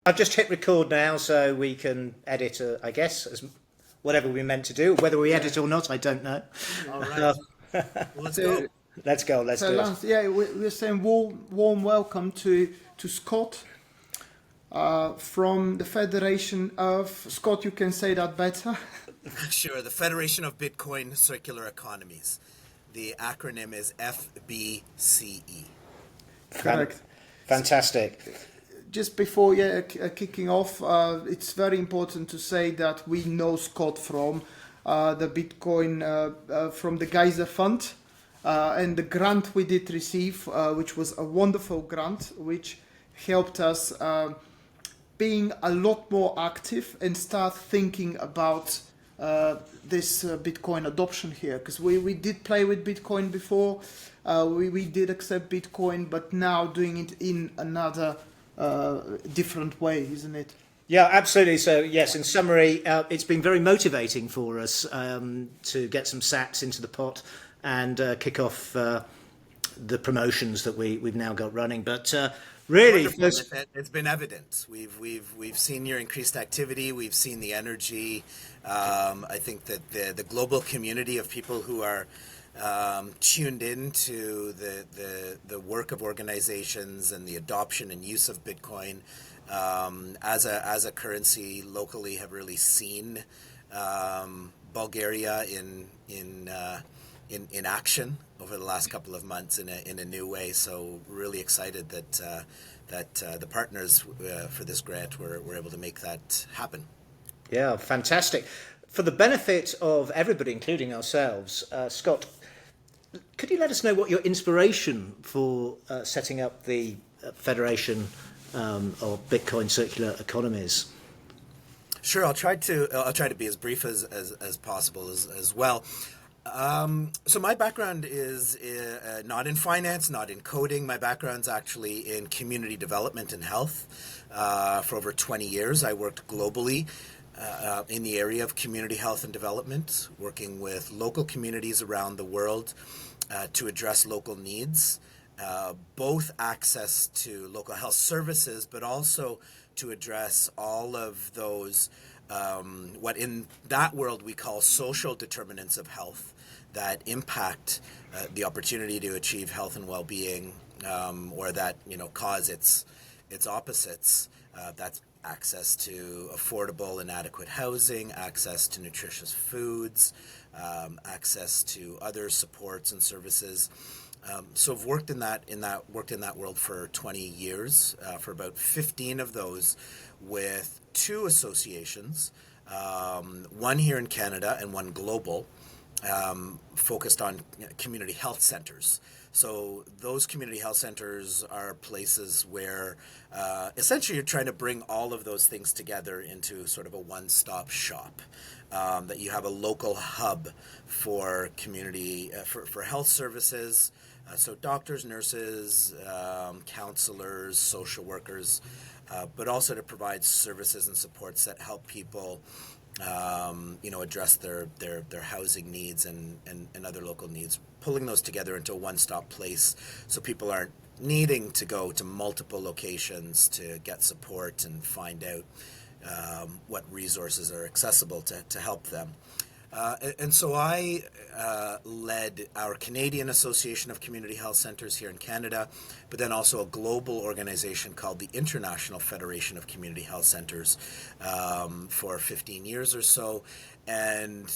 I've just hit record now, so we can edit, I guess, as whatever we meant to do. Whether we edit or not, I don't know. All right. Well, let's go. So, Let's go. Let's so do it. Lance, yeah, we're saying warm welcome to Scott from the Federation of Scott. You can say that better. Sure. The Federation of Bitcoin Circular Economies. The acronym is FBCE. Correct. Fantastic. Just before kicking off, it's very important to say that we know Scott from the Bitcoin from the Geyser Fund and the grant we did receive, which was a wonderful grant, which helped us being a lot more active and start thinking about this Bitcoin adoption here, because we did play with Bitcoin before, we did accept Bitcoin, but now doing it in another different way, isn't it? Yeah, absolutely. So, yes, in summary, it's been very motivating for us to get some sats into the pot and kick off the promotions that we've now got running. But really, It's been evident. We've seen your increased activity. We've seen the energy. I think that the global community of people who are tuned in to the work of organizations and the adoption and use of Bitcoin as a currency locally have really seen Bulgaria in action over the last couple of months in a new way. So really excited that the partners for this grant were able to make that happen. yeah, fantastic. For the benefit of everybody, including ourselves, Scott, could you let us know what your inspiration for setting up the Federation of Bitcoin Circular Economies? Sure, I'll try to be as brief as possible as well. So my background is not in finance, not in coding. My background's actually in community development and health. For over 20 years, I worked globally in the area of community health and development, working with local communities around the world to address local needs, both access to local health services, but also to address all of those, what in that world we call social determinants of health that impact the opportunity to achieve health and well-being, or that cause its opposites. That's access to affordable and adequate housing, access to nutritious foods, access to other supports and services. So I've worked in that world for 20 years, for about 15 of those with two associations, one here in Canada and one global, focused on community health centers. So those community health centers are places where essentially you're trying to bring all of those things together into sort of a one-stop shop. That you have a local hub for community, for health services, so doctors, nurses, counselors, social workers, but also to provide services and supports that help people address their housing needs and other local needs, pulling those together into a one-stop place so people aren't needing to go to multiple locations to get support and find out what resources are accessible to help them. And so I led our Canadian Association of Community Health Centers here in Canada, but then also a global organization called the International Federation of Community Health Centers for 15 years or so. And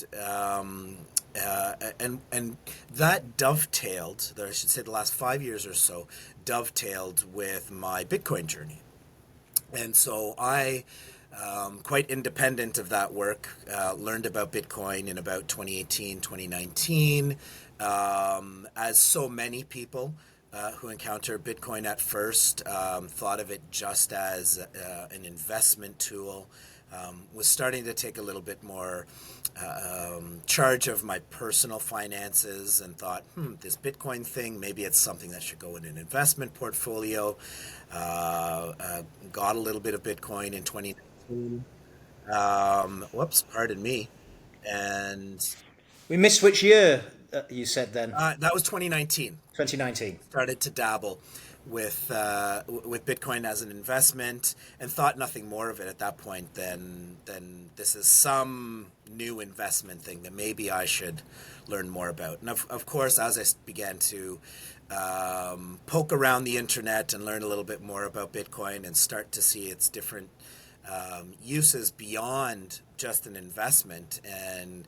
that dovetailed, or I should say the last 5 years or so, dovetailed with my Bitcoin journey. And so I, quite independent of that work, learned about Bitcoin in about 2018, 2019. As so many people who encounter Bitcoin at first thought of it just as an investment tool, was starting to take a little bit more charge of my personal finances and thought, this Bitcoin thing, maybe it's something that should go in an investment portfolio. Got a little bit of Bitcoin in 2019. Pardon me. And We missed which year you said then. that was 2019. 2019. Started to dabble. with Bitcoin as an investment, and thought nothing more of it at that point than this is some new investment thing that maybe I should learn more about. And of course, as I began to poke around the internet and learn a little bit more about Bitcoin and start to see its different uses beyond just an investment, and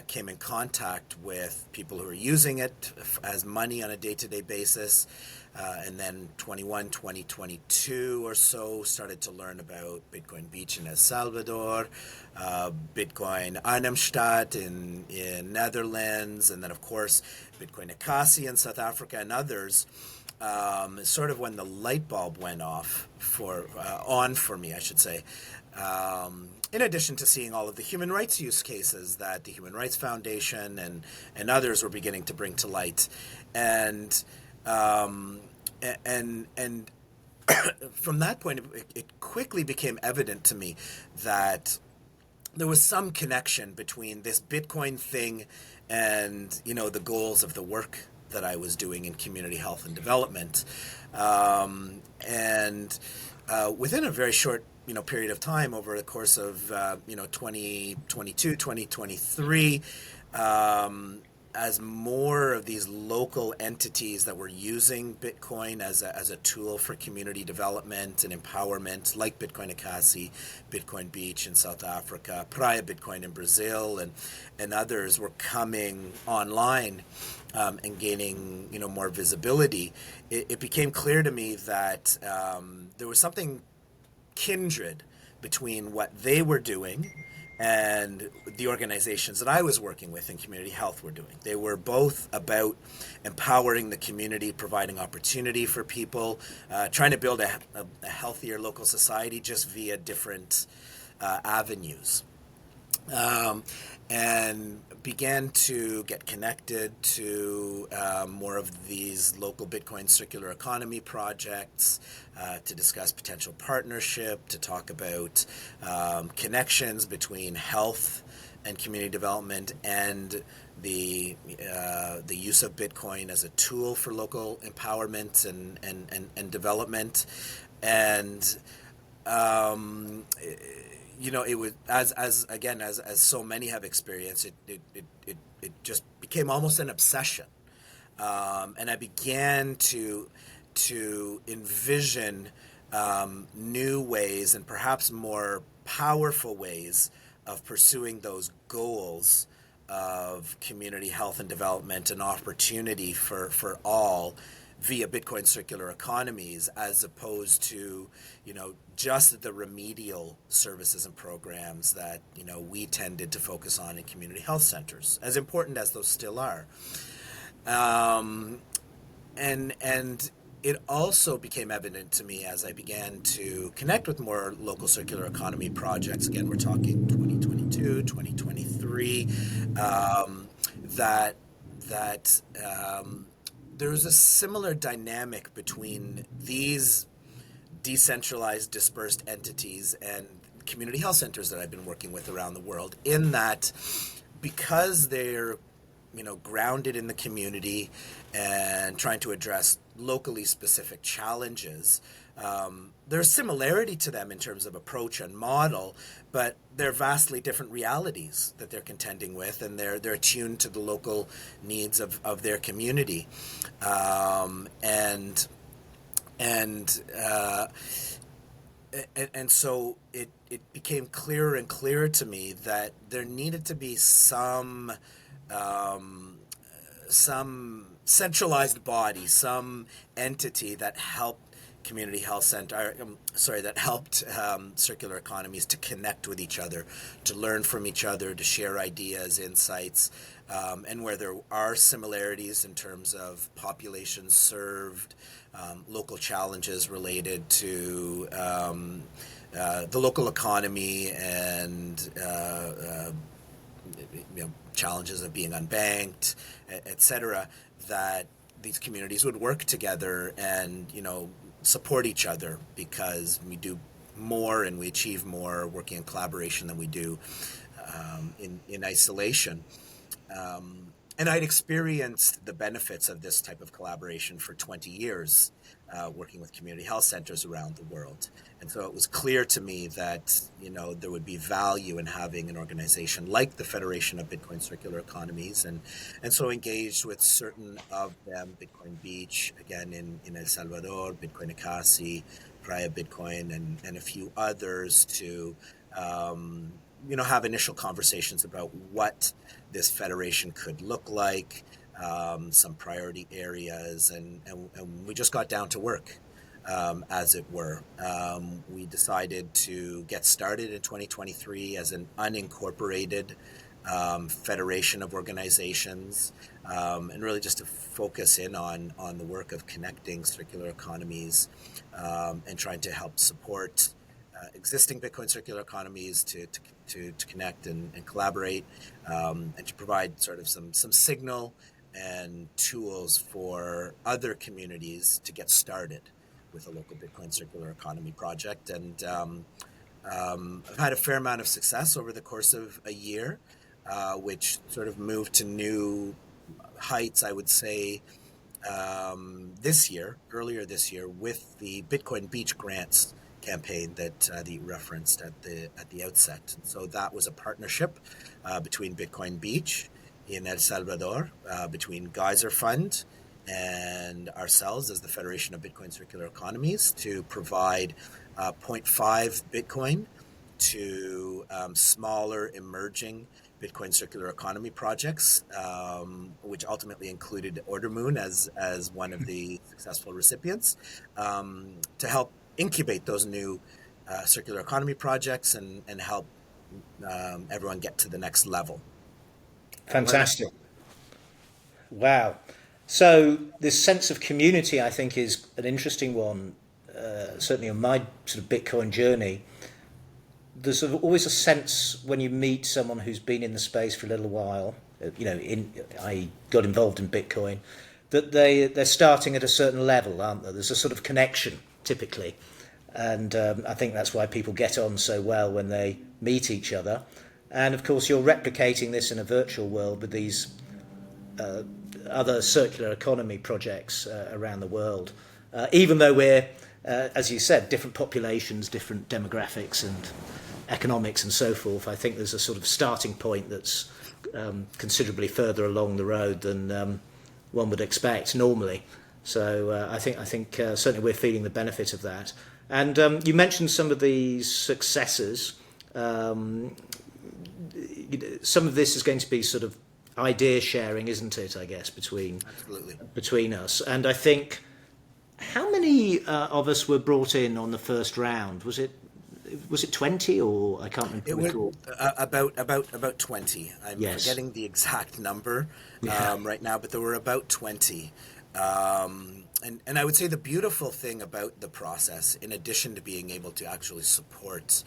came in contact with people who are using it as money on a day-to-day basis, and then 2022 or so started to learn about Bitcoin Beach in El Salvador, Bitcoin Arnhemstad in Netherlands, and then of course Bitcoin Akasi in South Africa and others. Sort of when the light bulb went on for me, I should say. In addition to seeing all of the human rights use cases that the Human Rights Foundation and others were beginning to bring to light, and from that point, it quickly became evident to me that there was some connection between this Bitcoin thing and the goals of the work that I was doing in community health and development, and within a very short period of time, over the course of 2022, 2023, as more of these local entities that were using Bitcoin as a tool for community development and empowerment, like Bitcoin Akasi, Bitcoin Beach in South Africa, Praia Bitcoin in Brazil, and others were coming online and gaining more visibility, it became clear to me that there was something kindred between what they were doing and the organizations that I was working with in community health were doing. They were both about empowering the community, providing opportunity for people, trying to build a healthier local society just via different avenues. And began to get connected to more of these local Bitcoin circular economy projects, to discuss potential partnership, to talk about connections between health and community development and the use of Bitcoin as a tool for local empowerment and development. And it was as so many have experienced, it just became almost an obsession, and I began to envision new ways and perhaps more powerful ways of pursuing those goals of community health and development and opportunity for all via Bitcoin circular economies, as opposed to, just the remedial services and programs that, we tended to focus on in community health centers, as important as those still are. And it also became evident to me as I began to connect with more local circular economy projects, again, we're talking 2022, 2023, that there's a similar dynamic between these decentralized, dispersed entities and community health centers that I've been working with around the world, in that because they're grounded in the community and trying to address locally specific challenges, there's similarity to them in terms of approach and model, but they're vastly different realities that they're contending with, and they're attuned to the local needs of their community, and so it became clearer and clearer to me that there needed to be some centralized body, some entity that helped community health center, that helped circular economies to connect with each other, to learn from each other, to share ideas, insights, and where there are similarities in terms of populations served, local challenges related to the local economy, and challenges of being unbanked, etc., that these communities would work together and support each other, because we do more and we achieve more working in collaboration than we do in isolation. And I'd experienced the benefits of this type of collaboration for 20 years working with community health centers around the world. And so it was clear to me that, there would be value in having an organization like the Federation of Bitcoin Circular Economies, and so engaged with certain of them, Bitcoin Beach, again in El Salvador, Bitcoin Acasi, Praia Bitcoin, and a few others to, have initial conversations about what this federation could look like, some priority areas, and we just got down to work. As it were. We decided to get started in 2023 as an unincorporated federation of organizations, and really just to focus in on the work of connecting circular economies, and trying to help support existing Bitcoin circular economies to connect and collaborate, and to provide sort of some signal and tools for other communities to get started with a local Bitcoin circular economy project. And I've had a fair amount of success over the course of a year, which sort of moved to new heights, I would say, earlier this year, with the Bitcoin Beach grants campaign that you referenced at the outset. And so that was a partnership between Bitcoin Beach in El Salvador, between Geyser Fund and ourselves as the Federation of Bitcoin Circular Economies, to provide 0.5 Bitcoin to smaller emerging Bitcoin circular economy projects, which ultimately included Ordermoon as one of the successful recipients, to help incubate those new circular economy projects and help everyone get to the next level. Fantastic. Wow. So this sense of community, I think, is an interesting one, certainly on my sort of Bitcoin journey. There's sort of always a sense when you meet someone who's been in the space for a little while, I got involved in Bitcoin, that they're starting at a certain level, aren't there? There's a sort of connection, typically. And I think that's why people get on so well when they meet each other. And, of course, you're replicating this in a virtual world with these other circular economy projects around the world. Even though we're, as you said, different populations, different demographics and economics and so forth, I think there's a sort of starting point that's considerably further along the road than one would expect normally. So I think certainly we're feeling the benefit of that. And you mentioned some of these successes. Some of this is going to be sort of idea sharing, isn't it, I guess, between us. And I think, how many of us were brought in on the first round? Was it 20, or I can't remember? About 20. I'm forgetting the exact number right now, but there were about 20. And I would say the beautiful thing about the process, in addition to being able to actually support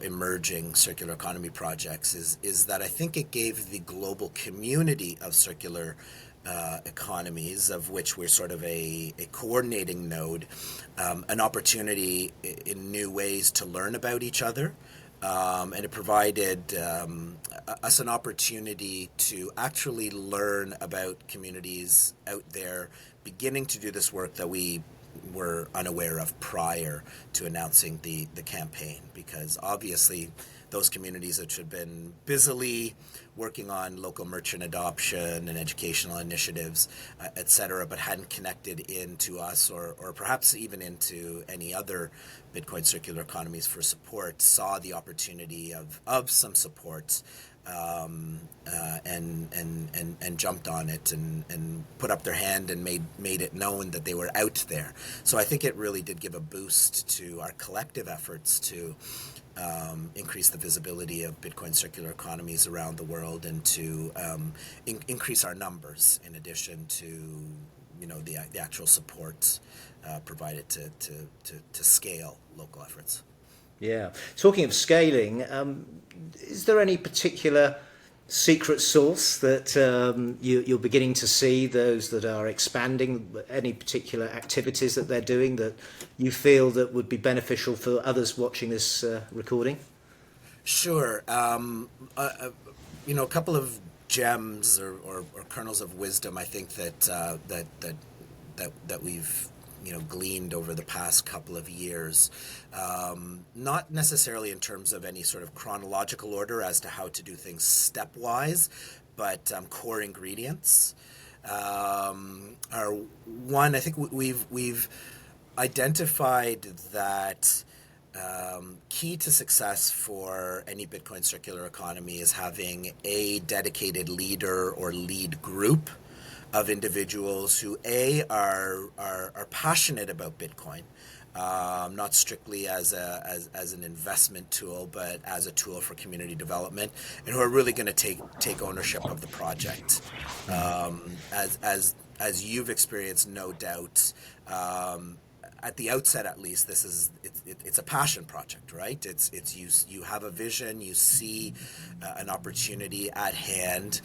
emerging circular economy projects, is that I think it gave the global community of circular economies, of which we're sort of a coordinating node, an opportunity in new ways to learn about each other. And it provided us an opportunity to actually learn about communities out there beginning to do this work that we were unaware of prior to announcing the campaign, because obviously those communities that had been busily working on local merchant adoption and educational initiatives, et cetera, but hadn't connected into us or perhaps even into any other Bitcoin circular economies for support, saw the opportunity of some support, and jumped on it and put up their hand and made it known that they were out there. So I think it really did give a boost to our collective efforts to increase the visibility of Bitcoin circular economies around the world, and to increase our numbers, in addition to the actual support provided to scale local efforts. Yeah. Talking of scaling, is there any particular secret sauce that you're beginning to see, those that are expanding, any particular activities that they're doing that you feel that would be beneficial for others watching this recording? Sure. A couple of gems or kernels of wisdom I think that we've gleaned over the past couple of years, not necessarily in terms of any sort of chronological order as to how to do things stepwise, but core ingredients are one. I think we've identified that key to success for any Bitcoin circular economy is having a dedicated leader or lead group of individuals who are passionate about Bitcoin, not strictly as an investment tool, but as a tool for community development, and who are really going to take ownership of the project. As you've experienced, no doubt. At the outset, at least, it's a passion project, right? It's you have a vision, you see an opportunity at hand,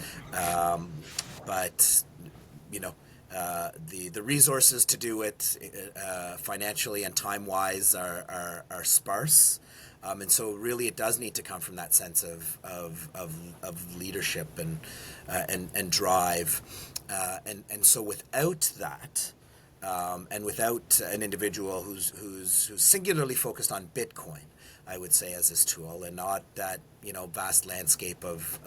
but the resources to do it financially and time wise are sparse, and so really it does need to come from that sense of leadership and drive, and so without that. And without an individual who's singularly focused on Bitcoin, I would say, as his tool, and not that vast landscape of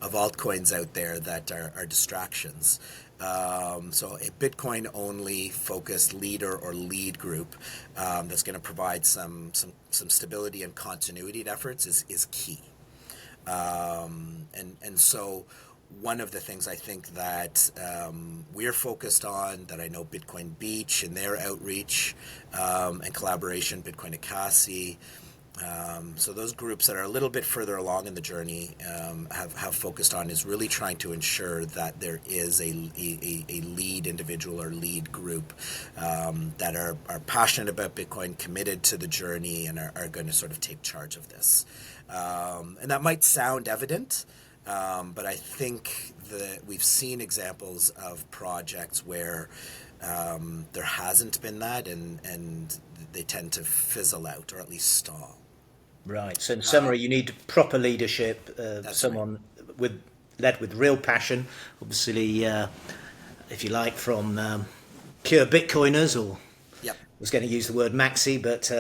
altcoins out there that are distractions. So a Bitcoin only focused leader or lead group that's going to provide some stability and continuity to efforts is key. And so. One of the things I think that we're focused on, that I know Bitcoin Beach and their outreach and collaboration, Bitcoin Acasi, so those groups that are a little bit further along in the journey have focused on is really trying to ensure that there is a lead individual or lead group that are passionate about Bitcoin, committed to the journey, and are going to sort of take charge of this. And that might sound evident, but I think that we've seen examples of projects where there hasn't been that, and they tend to fizzle out or at least stall. Right. So in summary, you need proper leadership, someone led with real passion. Obviously, if you like, from pure Bitcoiners, or Yep. I was going to use the word maxi, but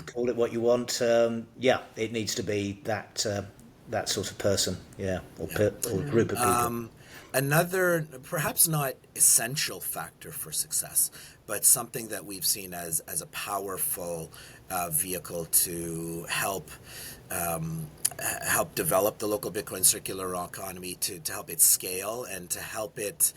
call it what you want. It needs to be that sort of person, or group of people. Another, perhaps not essential factor for success, but something that we've seen as a powerful vehicle to help develop the local Bitcoin circular economy, to help it scale and to help it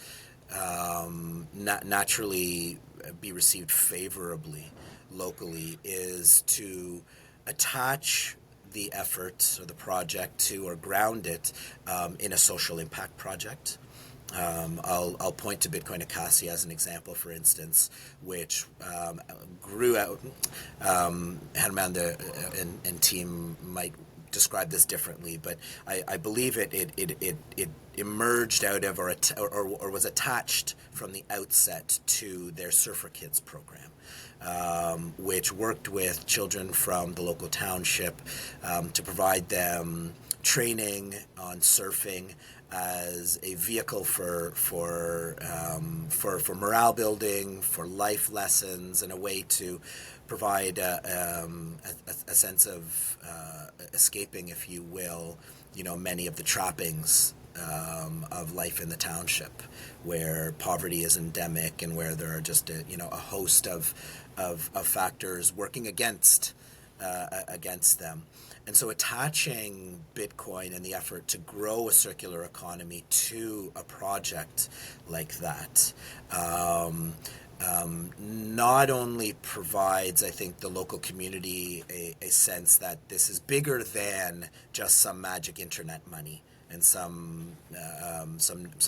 naturally be received favorably locally, is to attach the effort or the project to, or ground it in a social impact project. I'll point to Bitcoin Acasi as an example, for instance, which grew out. Herman and team might describe this differently, but I believe it emerged out of or was attached from the outset to their Surfer Kids program. Which worked with children from the local township to provide them training on surfing as a vehicle for morale building, for life lessons, and a way to provide a sense of escaping, if you will, many of the trappings of life in the township, where poverty is endemic and where there are just a host of factors working against them. And so attaching Bitcoin and the effort to grow a circular economy to a project like that not only provides, I think, the local community a sense that this is bigger than just some magic internet money and some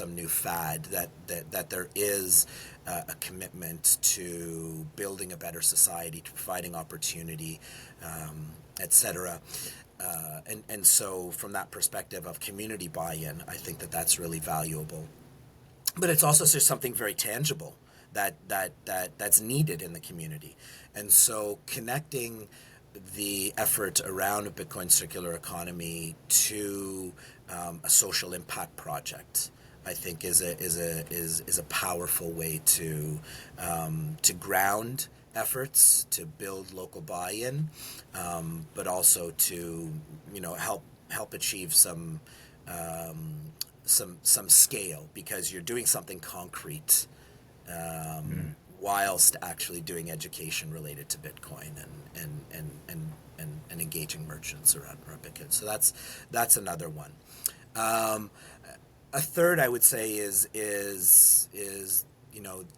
new fad, that there is a commitment to building a better society, to providing opportunity, etc. And so from that perspective of community buy-in, I think that's really valuable. But it's also just something very tangible that's needed in the community. And so connecting the effort around a Bitcoin circular economy to a social impact project, I think is a powerful way to ground efforts, to build local buy-in, but also to help achieve some scale, because you're doing something concrete whilst actually doing education related to Bitcoin and engaging merchants around Bitcoin. So that's another one. A third, I would say, is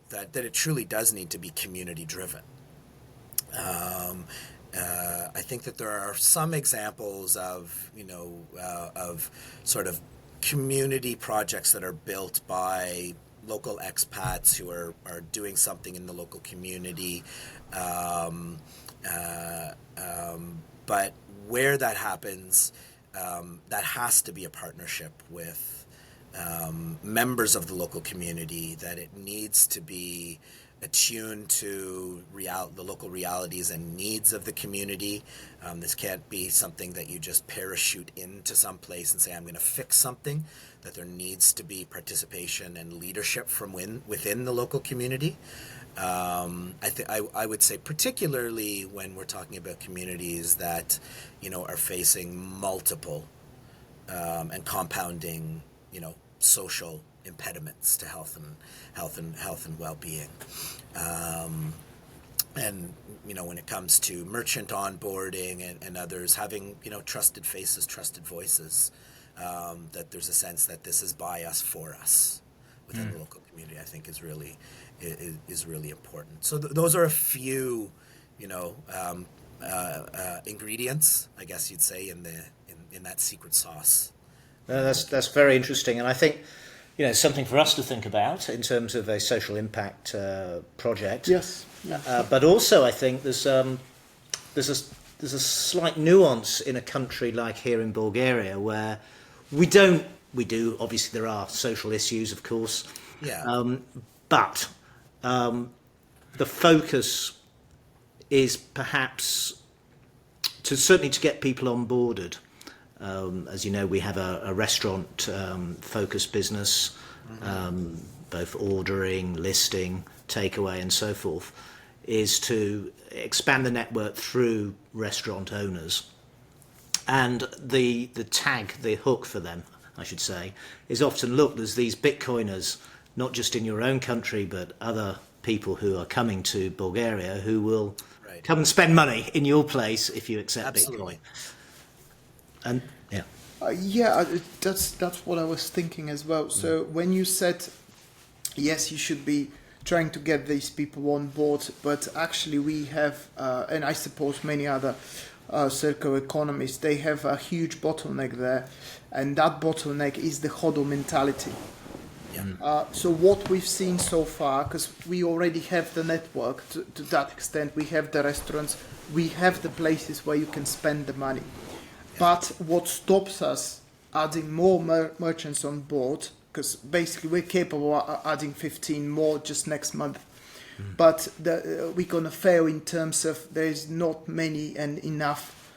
that it truly does need to be community driven. I think that there are some examples of sort of community projects that are built by local expats who are doing something in the local community, but where that happens, that has to be a partnership with members of the local community, that it needs to be attuned to the local realities and needs of the community. This can't be something that you just parachute into some place and say, I'm going to fix something, that there needs to be participation and leadership from within the local community. I would say particularly when we're talking about communities that, are facing multiple and compounding, social impediments to health and well-being. And when it comes to merchant onboarding and others, having trusted faces, trusted voices, that there's a sense that this is by us, for us within the local community, I think is really important. So those are a few ingredients, I guess you'd say, in that secret sauce. That's very interesting, and I think something for us to think about in terms of a social impact project. Yes. Yeah. But also, I think there's a slight nuance in a country like here in Bulgaria where we do, obviously there are social issues, of course. Yeah. But the focus is perhaps certainly to get people onboarded. As you know, we have a restaurant focused business, both ordering, listing, takeaway and so forth, is to expand the network through restaurant owners. And the hook for them, I should say, is often, look, there's these Bitcoiners, not just in your own country, but other people who are coming to Bulgaria who will come and spend money in your place if you accept Absolutely. Bitcoin. And that's what I was thinking as well. So when you said, yes, you should be trying to get these people on board, but actually we have, and I suppose many other circular economies, they have a huge bottleneck there, and that bottleneck is the hodl mentality. Yeah. So what we've seen so far, because we already have the network to that extent, we have the restaurants, we have the places where you can spend the money. But what stops us adding more merchants on board, because basically we're capable of adding 15 more just next month, but we're going to fail in terms of there's not many and enough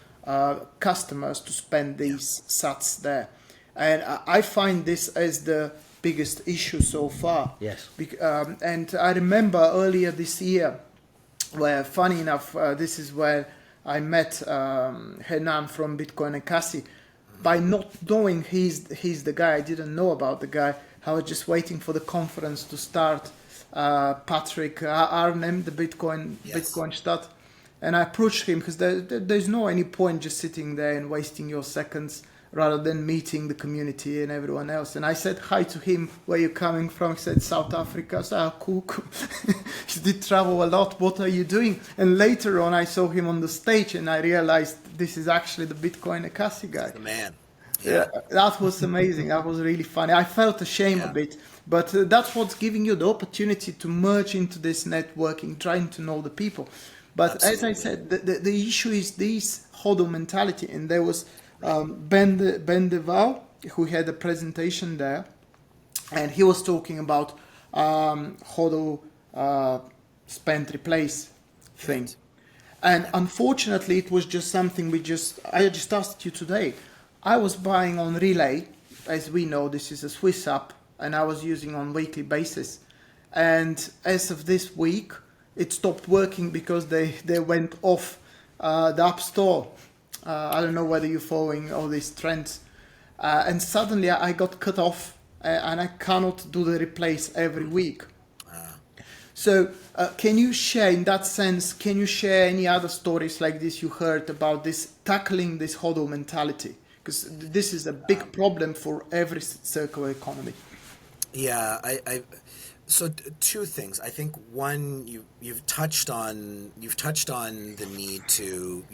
customers to spend these sats there. And I find this as the biggest issue so far. Yes. And I remember earlier this year, where funny enough, this is where I met Hernan from Bitcoin and Cassie. By not knowing he's the guy, I didn't know about the guy. I was just waiting for the conference to start. Patrick Arnhem, the Bitcoin Stadt, and I approached him because there's no any point just sitting there and wasting your seconds rather than meeting the community and everyone else. And I said hi to him. Where you coming from? He said South Africa. I said, cool. He did travel a lot. What are you doing? And later on, I saw him on the stage, and I realized this is actually the Bitcoin Akasi guy. The man. Yeah, that was amazing. That was really funny. I felt ashamed a bit, but that's what's giving you the opportunity to merge into this networking, trying to know the people. But Absolutely. As I said, the issue is this hodl mentality, and there was Ben DeVal, who had a presentation there, and he was talking about hodl spend replace thing. And unfortunately, it was just something I just asked you today. I was buying on Relay, as we know, this is a Swiss app, and I was using on weekly basis. And as of this week, it stopped working because they went off the App Store. I don't know whether you're following all these trends. And suddenly I got cut off and I cannot do the replace every week. So can you share, in that sense, can you share any other stories like this you heard about this, tackling this hodl mentality? Because this is a big problem for every circular economy. Yeah, so two things. I think one, you've touched on the need to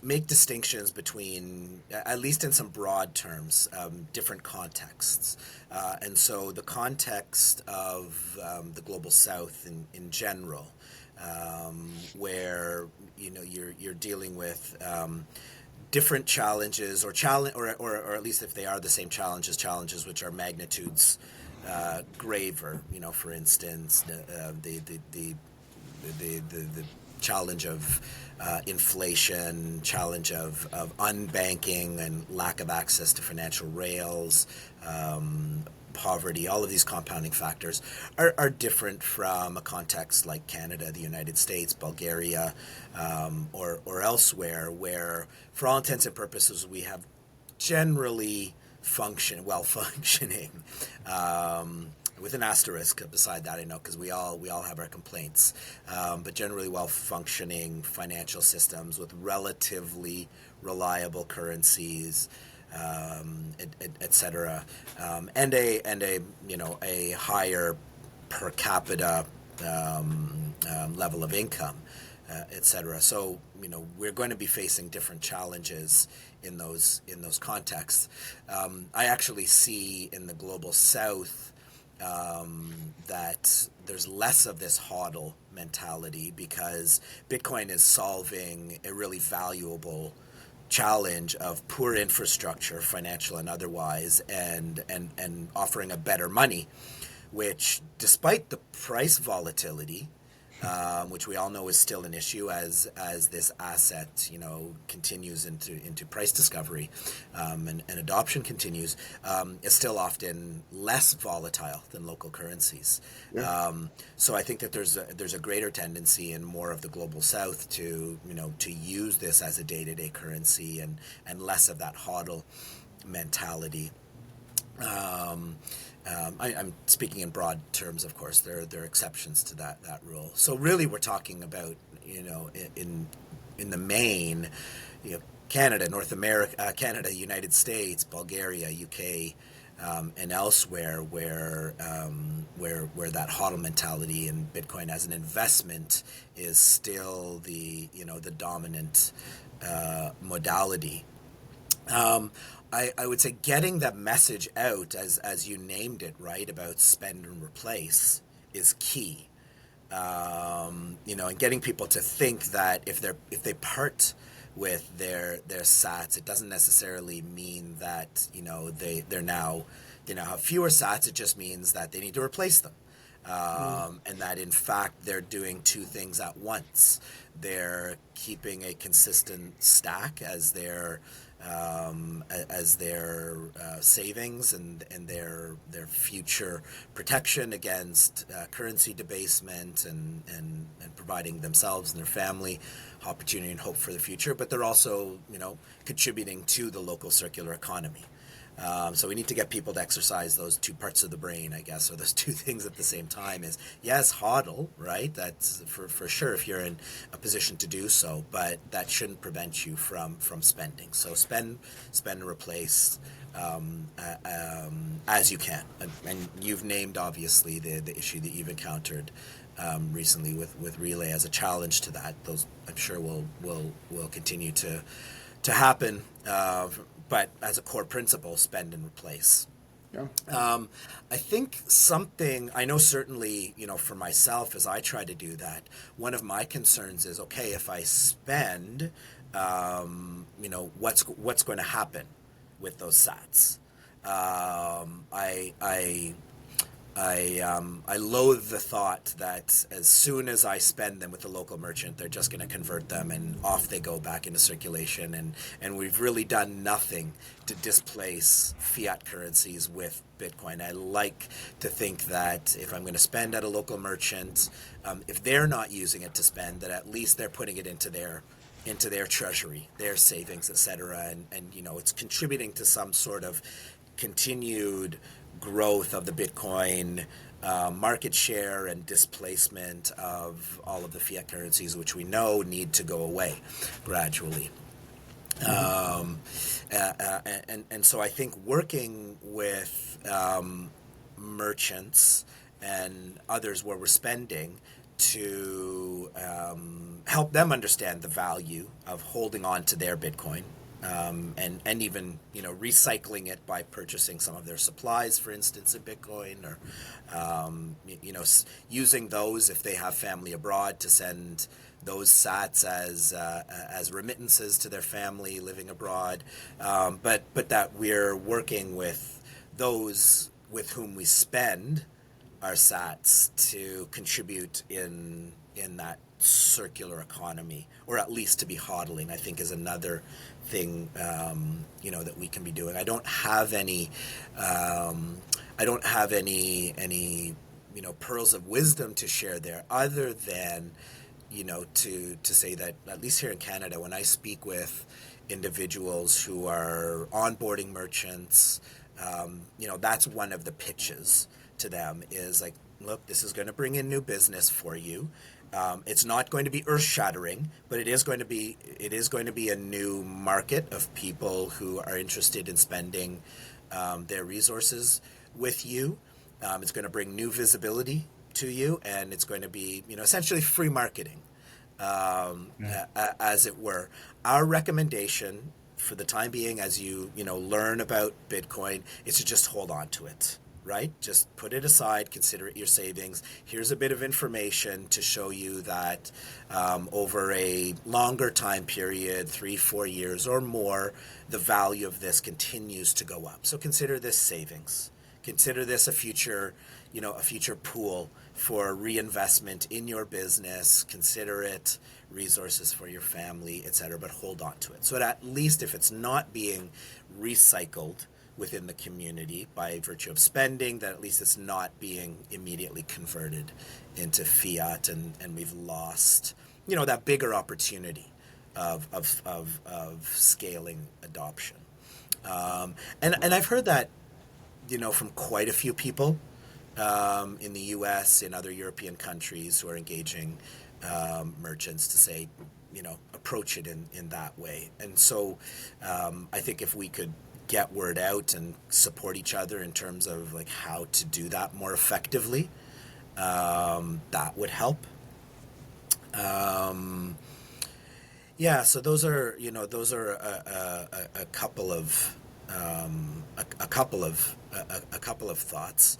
make distinctions between, at least in some broad terms, different contexts. And so the context of the global South in general, where you're dealing with different challenges, or at least if they are the same challenges which are magnitudes graver. For instance, the challenge of inflation, challenge of unbanking and lack of access to financial rails, poverty, all of these compounding factors are different from a context like Canada, the United States, Bulgaria, or elsewhere, where for all intents and purposes we have generally well-functioning, with an asterisk beside that, I know, because we all have our complaints, but generally well-functioning financial systems with relatively reliable currencies, et cetera, and a higher per capita level of income, et cetera. So we're going to be facing different challenges in those contexts. I actually see in the global South that there's less of this hodl mentality, because Bitcoin is solving a really valuable challenge of poor infrastructure, financial and otherwise, and offering a better money, which, despite the price volatility, which we all know is still an issue as this asset continues into price discovery, and adoption continues, is still often less volatile than local currencies. Yeah. So I think that there's a greater tendency in more of the global South to use this as a day-to-day currency, and less of that hodl mentality. I'm speaking in broad terms, of course. There are exceptions to that rule. So really, we're talking about in the main, Canada, North America, Canada, United States, Bulgaria, UK, and elsewhere, where that hodl mentality and Bitcoin as an investment is still the dominant modality. I would say getting that message out, as you named it, right, about spend and replace, is key. And getting people to think that if they part with their sats, it doesn't necessarily mean that they now have fewer sats. It just means that they need to replace them. And that in fact they're doing two things at once. They're keeping a consistent stack as their savings and their future protection against currency debasement, and providing themselves and their family opportunity and hope for the future. But they're also contributing to the local circular economy. So we need to get people to exercise those two parts of the brain, I guess, or those two things at the same time. Is, yes, hodl, right? That's for sure if you're in a position to do so, but that shouldn't prevent you from spending. So spend and replace as you can. And you've named, obviously, the issue that you've encountered recently with Relay as a challenge to that. Those, I'm sure, will continue to happen. But as a core principle, spend and replace. Yeah. I think I know certainly, for myself, as I try to do that, one of my concerns is, okay, if I spend, what's going to happen with those sats? I loathe the thought that as soon as I spend them with the local merchant, they're just going to convert them and off they go back into circulation. And we've really done nothing to displace fiat currencies with Bitcoin. I like to think that if I'm going to spend at a local merchant, if they're not using it to spend, that at least they're putting it into their treasury, their savings, etc. And it's contributing to some sort of continued growth of the Bitcoin market share and displacement of all of the fiat currencies, which we know need to go away gradually. And so I think working with merchants and others where we're spending to help them understand the value of holding on to their Bitcoin, and even recycling it by purchasing some of their supplies, for instance, in Bitcoin, or using those if they have family abroad to send those sats as remittances to their family living abroad, but that we're working with those with whom we spend our sats to contribute in that circular economy, or at least to be hodling, I think is another thing that we can be doing. I don't have any pearls of wisdom to share there, other than to say that at least here in Canada, when I speak with individuals who are onboarding merchants, that's one of the pitches to them is like, look, this is going to bring in new business for you. It's not going to be earth-shattering, but it is going to be a new market of people who are interested in spending their resources with you. It's going to bring new visibility to you, and it's going to be essentially free marketing, as it were. Our recommendation for the time being, as you learn about Bitcoin, is to just hold on to it. Right? Just put it aside, consider it your savings. Here's a bit of information to show you that over a longer time period, 3-4 years or more, the value of this continues to go up. So consider this savings. Consider this a future pool for reinvestment in your business. Consider it resources for your family, etc. But hold on to it. So that at least if it's not being recycled within the community by virtue of spending, that at least it's not being immediately converted into fiat, and we've lost that bigger opportunity of scaling adoption. And I've heard that from quite a few people in the US, in other European countries who are engaging merchants to say, approach it in that way. And so I think if we could get word out and support each other in terms of like how to do that more effectively, that would help. So those are a couple of thoughts.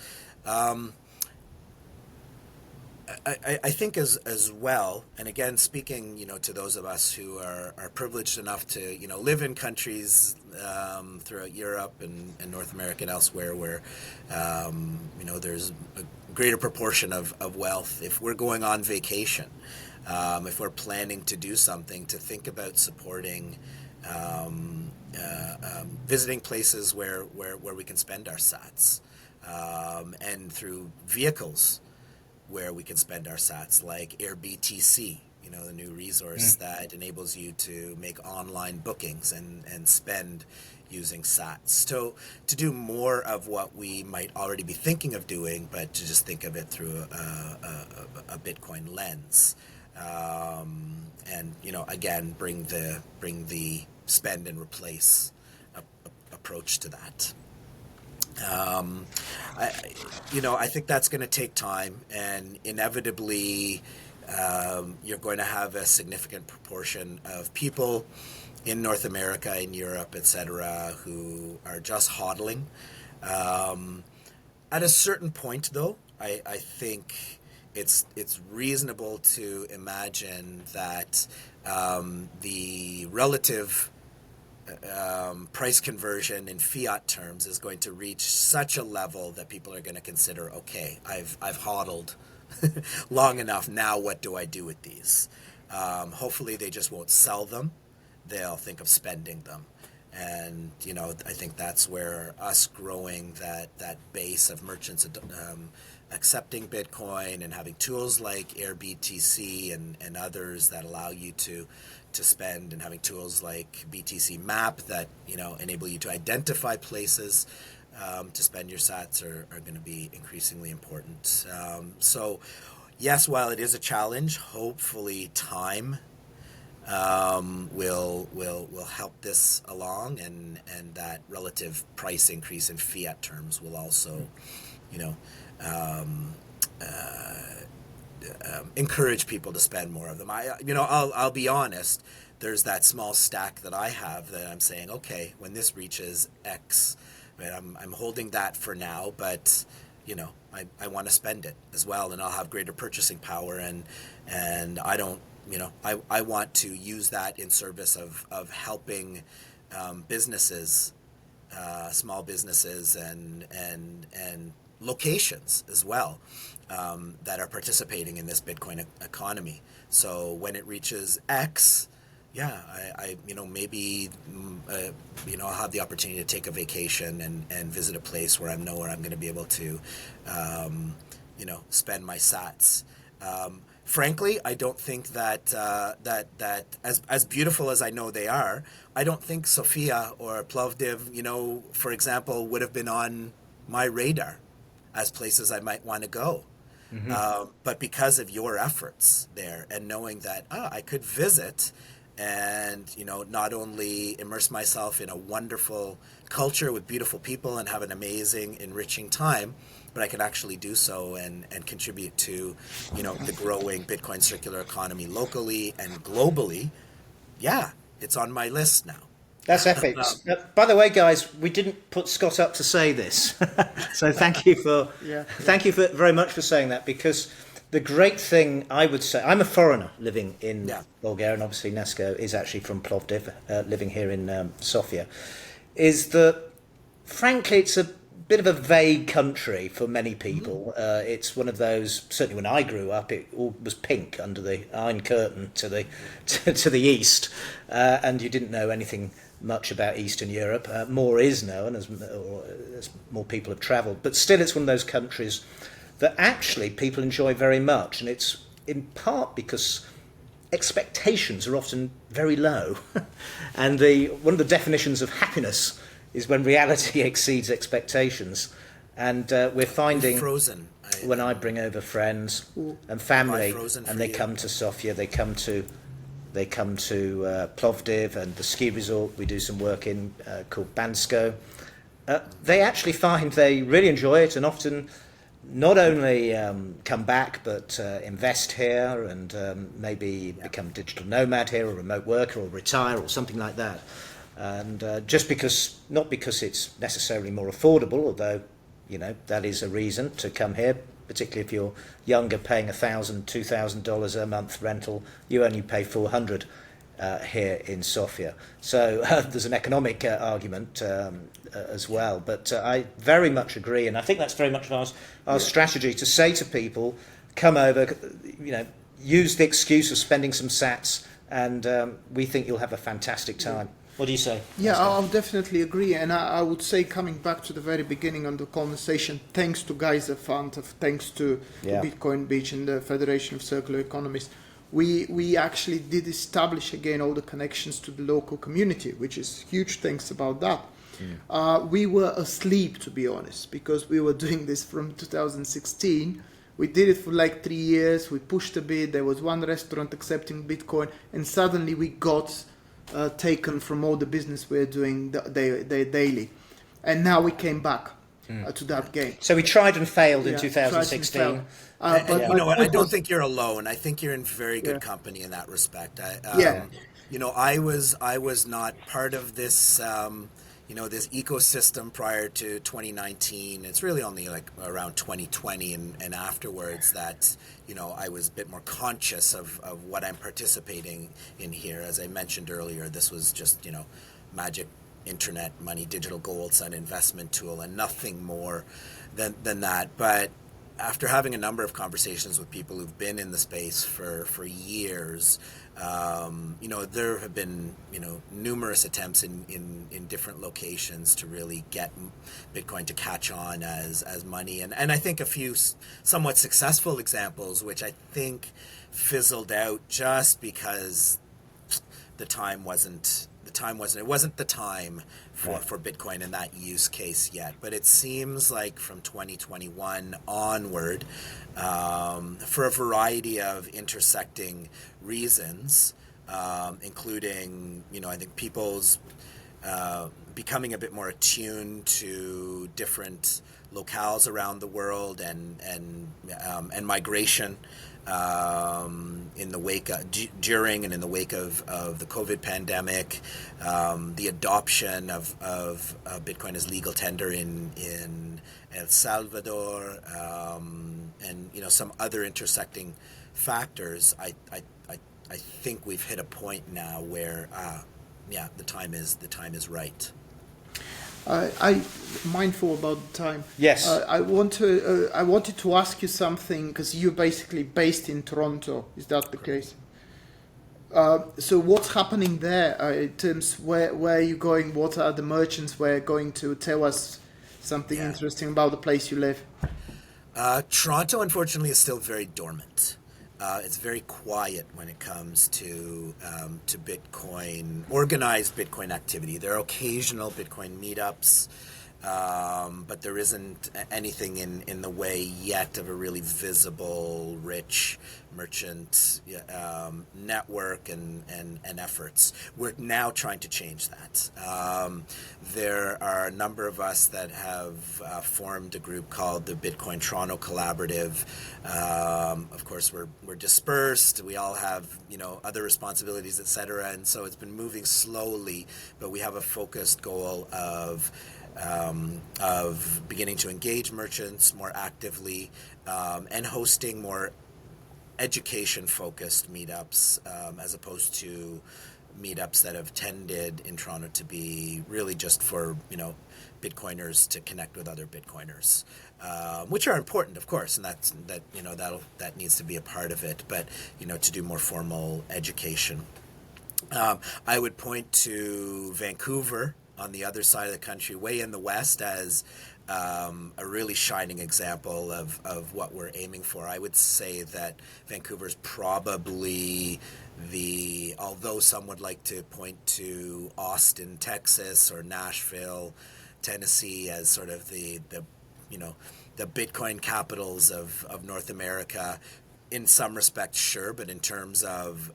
I think as well, and again, speaking, to those of us who are privileged enough to, live in countries throughout Europe and North America and elsewhere where, there's a greater proportion of wealth. If we're going on vacation, if we're planning to do something, to think about supporting, visiting places where we can spend our sats, and through vehicles where we can spend our sats, like AirBTC, the new resource that enables you to make online bookings and spend using sats. So to do more of what we might already be thinking of doing, but to just think of it through a Bitcoin lens, and again bring the spend and replace approach to that. I think that's going to take time, and inevitably you're going to have a significant proportion of people in North America, in Europe, etc., who are just hodling. At a certain point, though, I think it's reasonable to imagine that the relative price conversion in fiat terms is going to reach such a level that people are going to consider, okay, I've hodled long enough. Now what do I do with these? Hopefully they just won't sell them. They'll think of spending them. And, I think that's where us growing that base of merchants accepting Bitcoin and having tools like AirBTC and others that allow you to spend, and having tools like BTC Map that, enable you to identify places to spend your sats are going to be increasingly important. So, yes, while it is a challenge, hopefully time will help this along, and that relative price increase in fiat terms will also, encourage people to spend more of them. I'll be honest. There's that small stack that I have that I'm saying, okay, when this reaches X, right, I'm holding that for now, but I want to spend it as well, and I'll have greater purchasing power, and I don't. I want to use that in service of helping businesses, small businesses, and locations as well that are participating in this Bitcoin economy. So when it reaches X, I maybe I'll have the opportunity to take a vacation and visit a place where I know where I'm going to be able to spend my sats. Frankly, I don't think that as beautiful as I know they are, I don't think Sofia or Plovdiv, for example, would have been on my radar as places I might want to go. Mm-hmm. But because of your efforts there, and knowing that I could visit and not only immerse myself in a wonderful culture with beautiful people and have an amazing, enriching time, but I could actually do so and contribute to, the growing Bitcoin circular economy locally and globally. Yeah, it's on my list now. That's epic. By the way, guys, we didn't put Scott up to say this, so thank you very much for saying that, because the great thing I would say, I'm a foreigner living in Bulgaria, and obviously Nasko is actually from Plovdiv, living here in Sofia, is that frankly it's a bit of a vague country for many people. It's one of those, certainly when I grew up, it all was pink under the Iron Curtain to the east, and you didn't know anything much about Eastern Europe. More is known as more people have travelled, but still it's one of those countries that actually people enjoy very much, and it's in part because expectations are often very low, and one of the definitions of happiness is when reality exceeds expectations, and we're finding when I bring over friends and family, and they come to Sofia, they come to Plovdiv and the ski resort we do some work in called Bansko. They actually find they really enjoy it, and often not only come back but invest here and maybe become digital nomad here, or remote worker, or retire, or something like that. And not because it's necessarily more affordable, although that is a reason to come here, particularly if you're younger, paying $1,000, $2,000 a month rental. You only pay $400 here in Sofia. So there's an economic argument as well. But I very much agree, and I think that's very much our strategy, to say to people, come over, use the excuse of spending some sats, and we think you'll have a fantastic time. What do you say? Yeah, I'll definitely agree. And I would say, coming back to the very beginning of the conversation, thanks to Geyser Fund, thanks to Bitcoin Beach and the Federation of Circular Economies, we actually did establish again all the connections to the local community, which is huge thanks about that. We were asleep, to be honest, because we were doing this from 2016. We did it for like 3 years. We pushed a bit. There was one restaurant accepting Bitcoin, and suddenly we got taken from all the business we're doing daily, and now we came back to that game. So we tried and failed in 2016. But you know what? I don't think you're alone. I think you're in very good company in that respect. I was not part of this. This ecosystem prior to 2019. It's really only like around 2020 and afterwards that, I was a bit more conscious of what I'm participating in here. As I mentioned earlier, this was just, magic internet money, digital gold, an investment tool, and nothing more than that. But after having a number of conversations with people who've been in the space for years, there have been, numerous attempts in different locations to really get Bitcoin to catch on as money. And I think a few somewhat successful examples, which I think fizzled out just because it wasn't the time for Bitcoin in that use case yet. But it seems like from 2021 onward, for a variety of intersecting reasons, including, I think people's becoming a bit more attuned to different locales around the world and migration in the wake of, during and in the wake of the COVID pandemic, the adoption of Bitcoin as legal tender in El Salvador, and some other intersecting factors. I think we've hit a point now where the time is right. I mindful about the time. Yes. I wanted to ask you something because you're basically based in Toronto. Is that the case? So what's happening there in terms where are you going? What are the merchants where going to tell us something interesting about the place you live? Toronto, unfortunately, is still very dormant. It's very quiet when it comes to Bitcoin, organized Bitcoin activity. There are occasional Bitcoin meetups, but there isn't anything in the way yet of a really visible, rich merchant network and efforts. We're now trying to change that. There are a number of us that have formed a group called the Bitcoin Toronto Collaborative. Of course, we're dispersed. We all have other responsibilities, etc. And so it's been moving slowly, but we have a focused goal of beginning to engage merchants more actively and hosting more education-focused meetups as opposed to meetups that have tended in Toronto to be really just for Bitcoiners to connect with other Bitcoiners, which are important, of course, and that needs to be a part of it. But to do more formal education, I would point to Vancouver on the other side of the country, way in the west, as a really shining example of what we're aiming for. I would say that Vancouver's probably although some would like to point to Austin, Texas, or Nashville, Tennessee as sort of the Bitcoin capitals of North America, in some respects, sure, but in terms of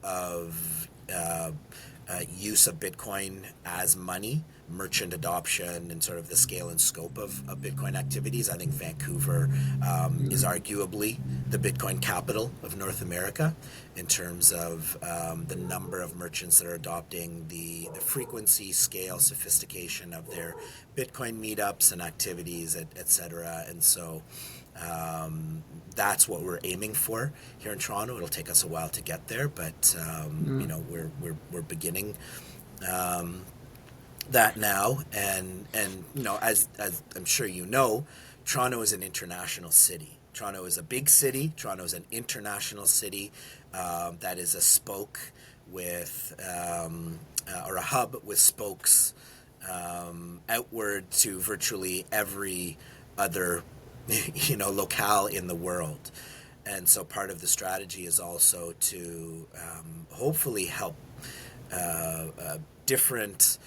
use of Bitcoin as money, merchant adoption, and sort of the scale and scope of Bitcoin activities, I think Vancouver is arguably the Bitcoin capital of North America in terms of the number of merchants that are adopting, the frequency, scale, sophistication of their Bitcoin meetups and activities, et cetera. And so that's what we're aiming for here in Toronto. It'll take us a while to get there, but we're beginning that now, and as I'm sure Toronto is an international city. Toronto is a big city. Toronto is an international city that is a spoke with or a hub with spokes outward to virtually every other locale in the world. And so part of the strategy is also to hopefully help different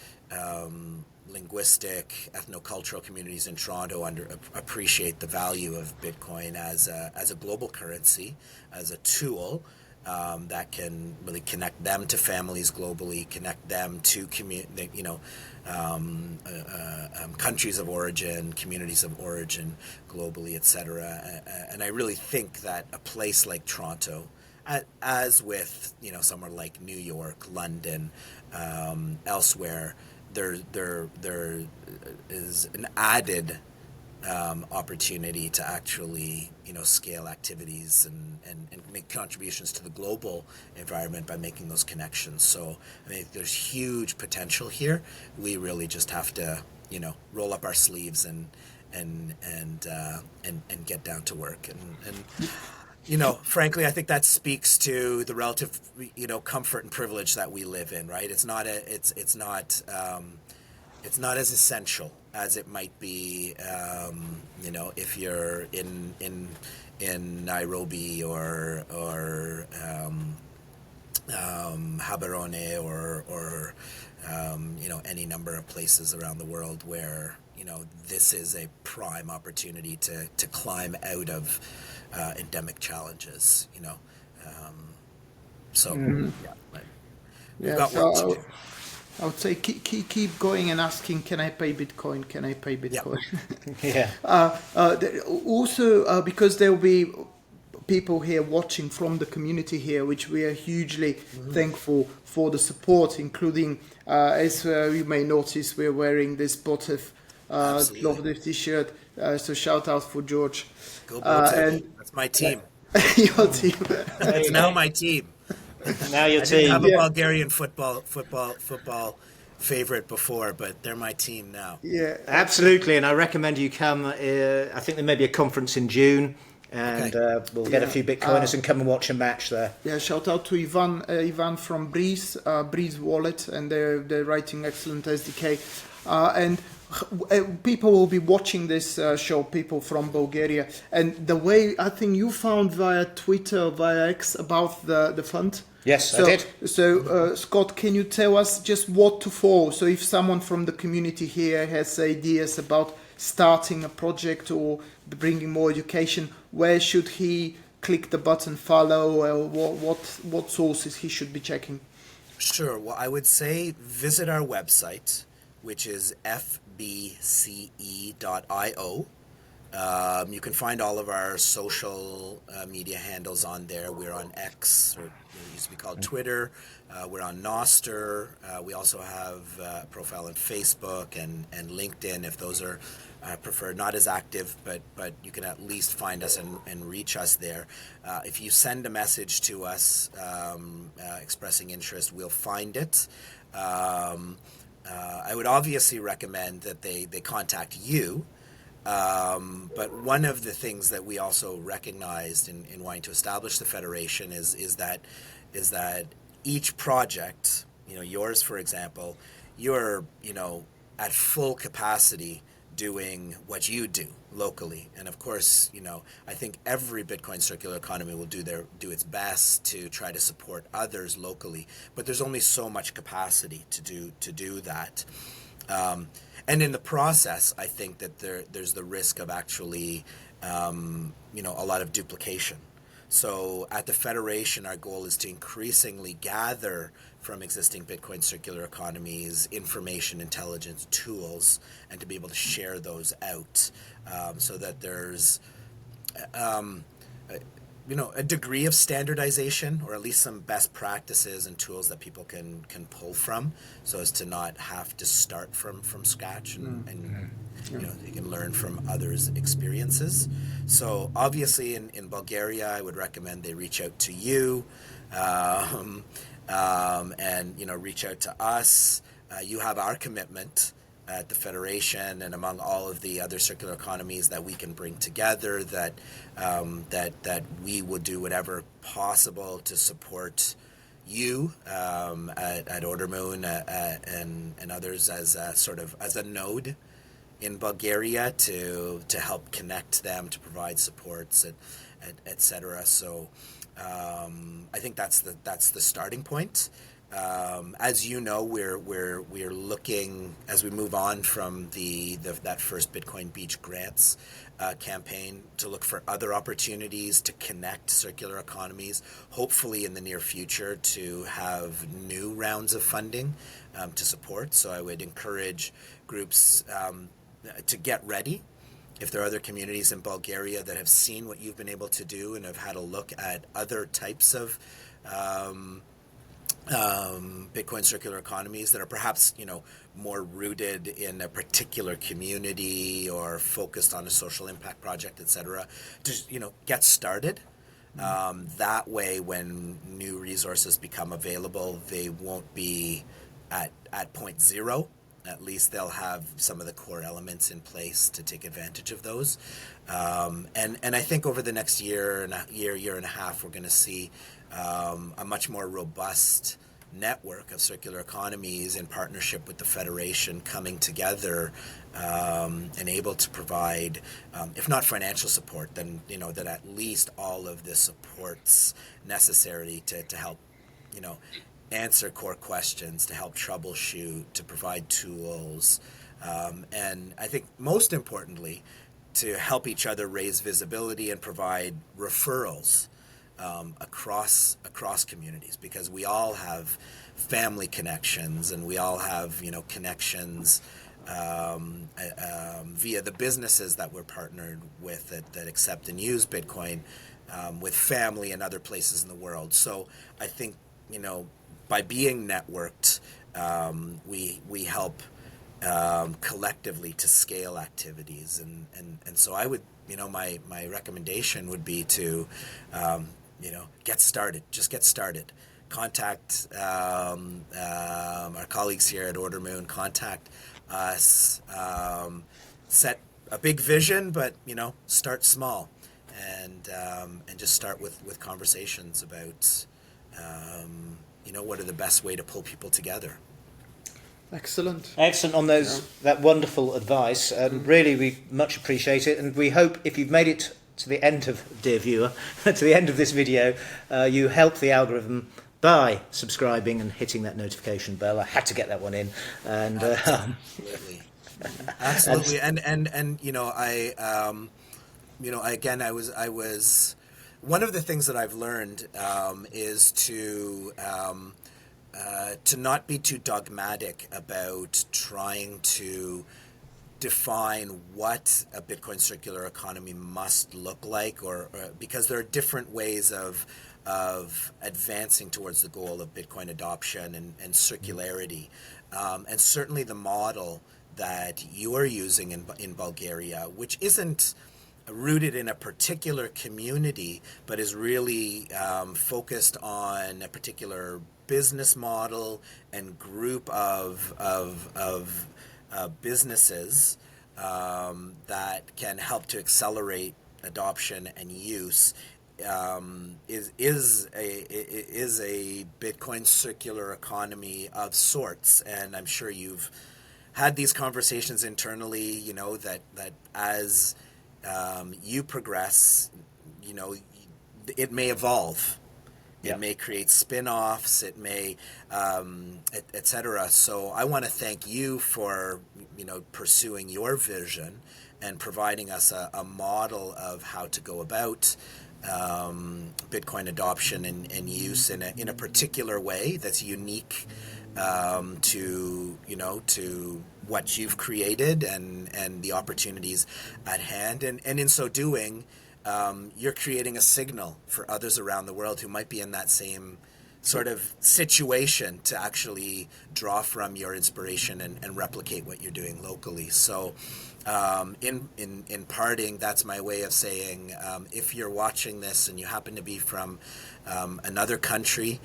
linguistic, ethnocultural communities in Toronto appreciate the value of Bitcoin as a global currency, as a tool that can really connect them to families globally, connect them to countries of origin, communities of origin globally, etc. And I really think that a place like Toronto, as with somewhere like New York, London, elsewhere, there is an added opportunity to actually, scale activities and make contributions to the global environment by making those connections. So I think there's huge potential here. We really just have to, roll up our sleeves and get down to work. And frankly, I think that speaks to the relative, comfort and privilege that we live in. Right? It's not as essential as it might be, if you're in Nairobi or Gaborone or any number of places around the world where this is a prime opportunity to climb out of endemic challenges. We've got work to do. I would say keep going and asking, can I pay Bitcoin? Can I pay Bitcoin? Yeah. Also, because there will be people here watching from the community here, which we are hugely thankful for the support, including, as you may notice, we're wearing this Botev Plovdiv t-shirt. So shout out for George. Go Botev. That's my team. Your team. It's now my team. Now your I team. didn't have a Bulgarian football favorite before, but they're my team now. Yeah, Absolutely, and I recommend you come. I think there may be a conference in June, and we'll get a few Bitcoiners and come and watch a match there. Yeah, shout out to Ivan from Breeze Wallet, and they're writing excellent SDK. And people will be watching this show, people from Bulgaria. And the way I think you found via Twitter, via X, about the fund. Yes, I did. So, Scott, can you tell us just what to follow? So if someone from the community here has ideas about starting a project or bringing more education, where should he click the button follow, or what sources he should be checking? Sure. Well, I would say visit our website, which is fbce.io. You can find all of our social media handles on there. We're on X, or it used to be called Twitter. We're on Noster. We also have a profile on Facebook and LinkedIn, if those are preferred. Not as active, but you can at least find us and reach us there. If you send a message to us expressing interest, we'll find it. I would obviously recommend that they contact you. But one of the things that we also recognized in wanting to establish the federation is that each project, yours for example, you're at full capacity doing what you do locally, and of course I think every Bitcoin circular economy will do its best to try to support others locally, but there's only so much capacity to do that. And in the process, I think that there's the risk of actually, a lot of duplication. So at the Federation, our goal is to increasingly gather from existing Bitcoin circular economies information, intelligence, tools, and to be able to share those out so that there's a degree of standardization, or at least some best practices and tools that people can pull from, so as to not have to start from scratch and you can learn from others' experiences. So obviously in Bulgaria, I would recommend they reach out to you and reach out to us. You have our commitment at the Federation and among all of the other circular economies that we can bring together, that we will do whatever possible to support you at Ordermoon and others as a node in Bulgaria to help connect them, to provide supports, et cetera. So I think that's the starting point. As you know, we're looking, as we move on from that first Bitcoin Beach grants campaign, to look for other opportunities to connect circular economies, hopefully in the near future to have new rounds of funding to support. So I would encourage groups to get ready. If there are other communities in Bulgaria that have seen what you've been able to do and have had a look at other types of Bitcoin circular economies that are perhaps, more rooted in a particular community or focused on a social impact project, et cetera, to, get started. That way, when new resources become available, they won't be at point zero. At least they'll have some of the core elements in place to take advantage of those. And I think over the next year and a half, we're going to see a much more robust network of circular economies in partnership with the Federation coming together and able to provide, if not financial support, then that at least all of the supports necessary to help answer core questions, to help troubleshoot, to provide tools, and I think most importantly, to help each other raise visibility and provide referrals across communities, because we all have family connections and we all have connections via the businesses that we're partnered with that accept and use Bitcoin, with family and other places in the world. So I think by being networked, we help collectively to scale activities, and so I would my recommendation would be to get started. Just get started. Contact our colleagues here at Order Moon. Contact us. Set a big vision, but start small, and just start with conversations about what are the best way to pull people together. Excellent. Excellent on that wonderful advice, and really we much appreciate it, and we hope if you've made it to the end of, dear viewer, to the end of this video, you help the algorithm by subscribing and hitting that notification bell. I had to get that one in, and absolutely, and I was one of the things that I've learned is to not be too dogmatic about trying to define what a Bitcoin circular economy must look like, or because there are different ways of advancing towards the goal of Bitcoin adoption and circularity, and certainly the model that you are using in Bulgaria, which isn't rooted in a particular community, but is really focused on a particular business model and group of businesses that can help to accelerate adoption and use, is a Bitcoin circular economy of sorts. And I'm sure you've had these conversations internally, that as you progress, it may evolve. It may create spin-offs, it may, et cetera. So I want to thank you for, pursuing your vision and providing us a model of how to go about Bitcoin adoption and use in a particular way that's unique to what you've created and the opportunities at hand. And in so doing, you're creating a signal for others around the world who might be in that same sort of situation to actually draw from your inspiration and replicate what you're doing locally. So in parting, that's my way of saying, if you're watching this and you happen to be from another country,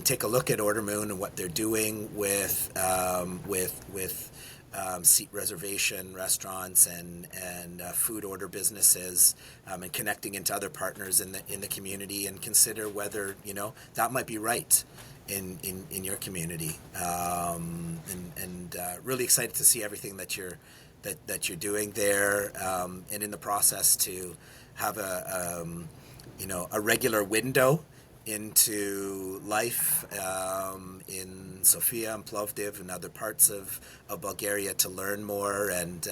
take a look at Order Moon and what they're doing with seat reservation restaurants and food order businesses, and connecting into other partners in the community, and consider whether that might be right in your community. And really excited to see everything that you're doing there, and in the process to have a regular window into life in Sofia and Plovdiv and other parts of Bulgaria to learn more. And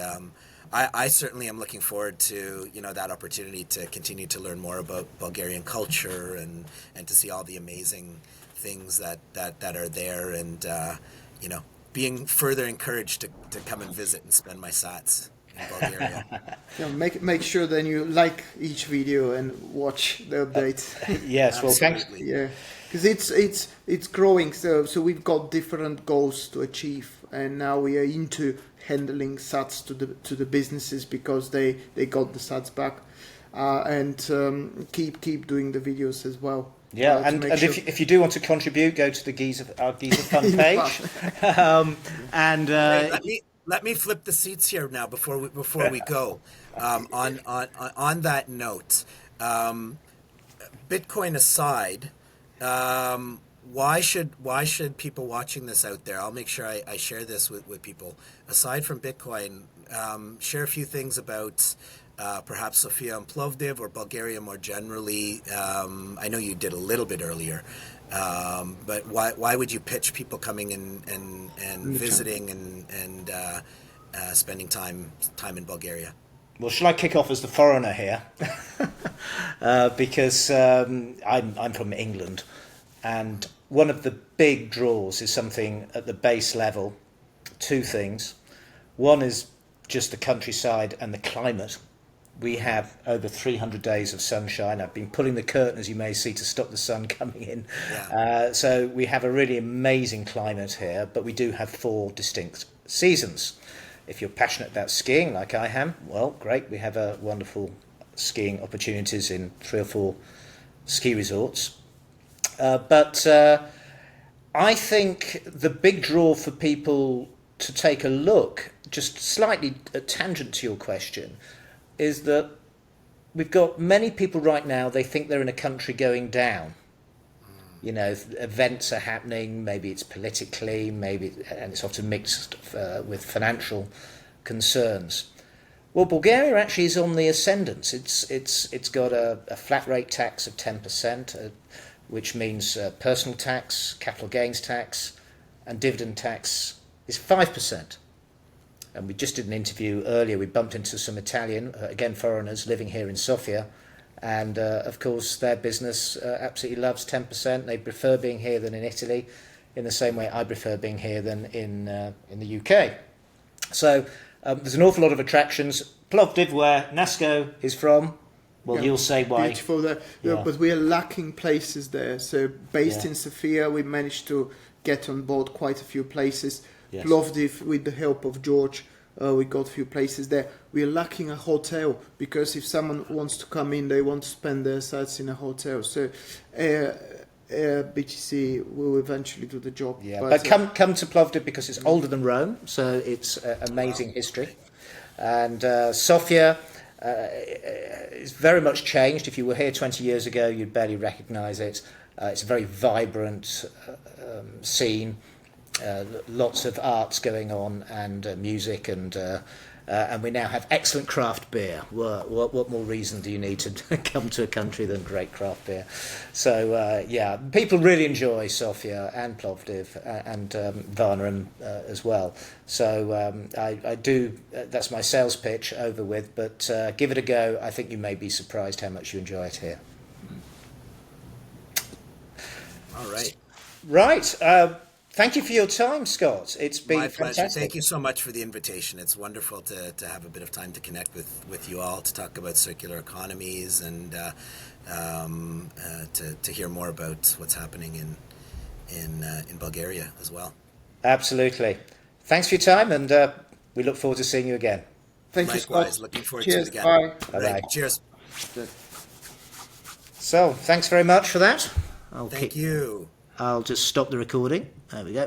I certainly am looking forward to that opportunity to continue to learn more about Bulgarian culture and to see all the amazing things that are there, and being further encouraged to come and visit and spend my sats in Bulgaria. Make sure then you like each video and watch the updates. Yes, well, thanks. Yeah, because it's growing. So we've got different goals to achieve, and now we are into handling sats to the businesses because they got the sats back, and keep doing the videos as well. Yeah, and if you do want to contribute, go to the our Geyser Fund page. Let me flip the seats here now before we go. On that note, Bitcoin aside, why should people watching this out there? I'll make sure I share this with people. Aside from Bitcoin, share a few things about perhaps Sofia and Plovdiv or Bulgaria more generally. I know you did a little bit earlier, but why would you pitch people coming and visiting and spending time in Bulgaria? Well, shall I kick off as the foreigner here? Because I'm from England, and one of the big draws is something at the base level. Two things. One is just the countryside and the climate. We have over 300 days of sunshine. I've been pulling the curtain, as you may see, to stop the sun coming in. Yeah. So we have a really amazing climate here, but we do have 4 distinct seasons. If you're passionate about skiing, like I am, well, great. We have wonderful skiing opportunities in 3 or 4 ski resorts. But I think the big draw for people to take a look, just slightly a tangent to your question, is that we've got many people right now, they think they're in a country going down. You know, events are happening, maybe it's politically, and it's often mixed with financial concerns. Well, Bulgaria actually is on the ascendant. It's got a flat rate tax of 10%, which means personal tax, capital gains tax, and dividend tax is 5%. And we just did an interview earlier. We bumped into some Italian, again foreigners, living here in Sofia. And, of course, their business absolutely loves 10%. They prefer being here than in Italy, in the same way I prefer being here than in the UK. So there's an awful lot of attractions. Plovdiv, where Nasko is from, well, you'll say why. Beautiful there. Yeah. But we are lacking places there. So based in Sofia, we managed to get on board quite a few places. Yes. Plovdiv, with the help of George, we got a few places there. We are lacking a hotel, because if someone wants to come in, they want to spend their sites in a hotel. So BTC will eventually do the job. Yeah, but come to Plovdiv because it's older than Rome, so it's amazing history. And Sofia is very much changed. If you were here 20 years ago, you'd barely recognise it. It's a very vibrant scene. Lots of arts going on, and music, and we now have excellent craft beer. What more reason do you need to come to a country than great craft beer? So people really enjoy Sofia and Plovdiv and Varna as well. So I do. That's my sales pitch over with. But give it a go. I think you may be surprised how much you enjoy it here. All right. Right. Thank you for your time, Scott. It's been my pleasure. fantastic. Thank you so much for the invitation. It's wonderful to have a bit of time to connect with you all, to talk about circular economies, and to hear more about what's happening in Bulgaria as well. Absolutely. Thanks for your time, and we look forward to seeing you again. Thank you, Scott. Likewise. Looking forward to it again. Bye. Bye-bye. Right. Cheers. So, thanks very much for that. Thank you. I'll just stop the recording. There we go.